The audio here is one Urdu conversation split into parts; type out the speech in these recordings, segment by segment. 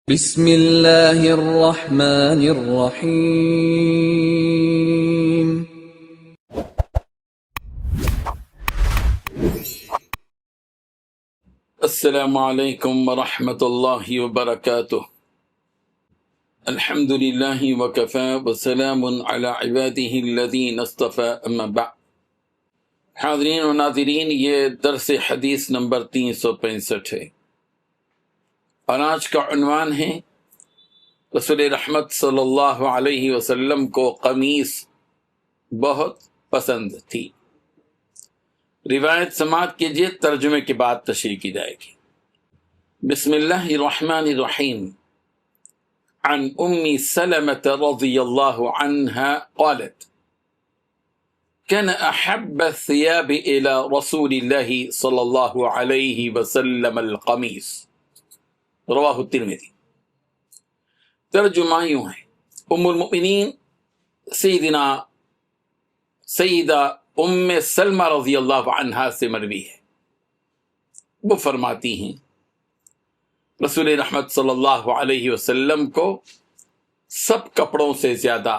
بسم اللہ الرحمن الرحیم۔ السلام علیکم ورحمۃ اللہ وبرکاتہ۔ الحمد للہ وکفی وسلام علی عبادہ الذین اصطفی، اما بعد۔ حاضرین و ناظرین، یہ درس حدیث نمبر 365 ہے، اور آج کا عنوان ہے رسول رحمت صلی اللہ علیہ وسلم کو قمیص بہت پسند تھی۔ روایت سماعت کیجیے، ترجمے کے بعد تشریح کی جائے گی۔ بسم اللہ الرحمن الرحیم۔ عن ام سلمة رضی اللہ عنہا قالت كان احب الثياب الى رسول اللہ صلی اللہ علیہ وسلم القمیص، رواہ الترمذی۔ ترجمہ یوں ہے، ام المؤمنین سیدہ ام سلمہ رضی اللہ عنہا سے مروی ہے، وہ فرماتی ہیں رسول رحمت صلی اللہ علیہ وسلم کو سب کپڑوں سے زیادہ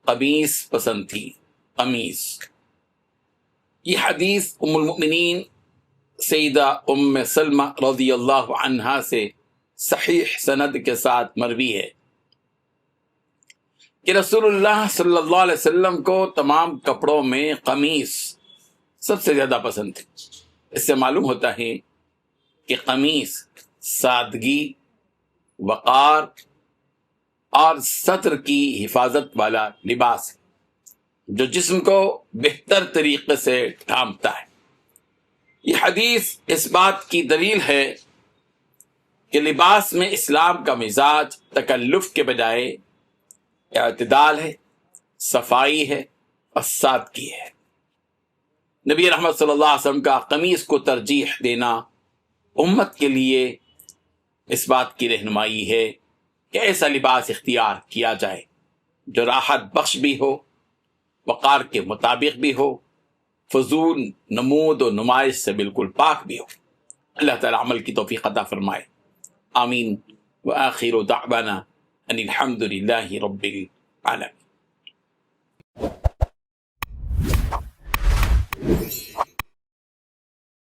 قمیص پسند تھی۔ قمیص، یہ حدیث ام المؤمنین سیدہ ام سلمہ رضی اللہ عنہا سے صحیح سند کے ساتھ مروی ہے کہ رسول اللہ صلی اللہ علیہ وسلم کو تمام کپڑوں میں قمیص سب سے زیادہ پسند تھی۔ اس سے معلوم ہوتا ہے کہ قمیص سادگی، وقار اور ستر کی حفاظت والا لباس ہے جو جسم کو بہتر طریقے سے ڈھانپتا ہے۔ یہ حدیث اس بات کی دلیل ہے کہ لباس میں اسلام کا مزاج تکلف کے بجائے اعتدال ہے، صفائی ہے اور سادگی ہے۔ نبی رحمت صلی اللہ علیہ وسلم کا قمیص کو ترجیح دینا امت کے لیے اس بات کی رہنمائی ہے کہ ایسا لباس اختیار کیا جائے جو راحت بخش بھی ہو، وقار کے مطابق بھی ہو، فضول نمود و نمائش سے بالکل پاک بھی ہو۔ اللہ تعالی عمل کی توفیق عطا فرمائے، آمین۔ وآخر دعوانا ان الحمد للہ رب العالمین۔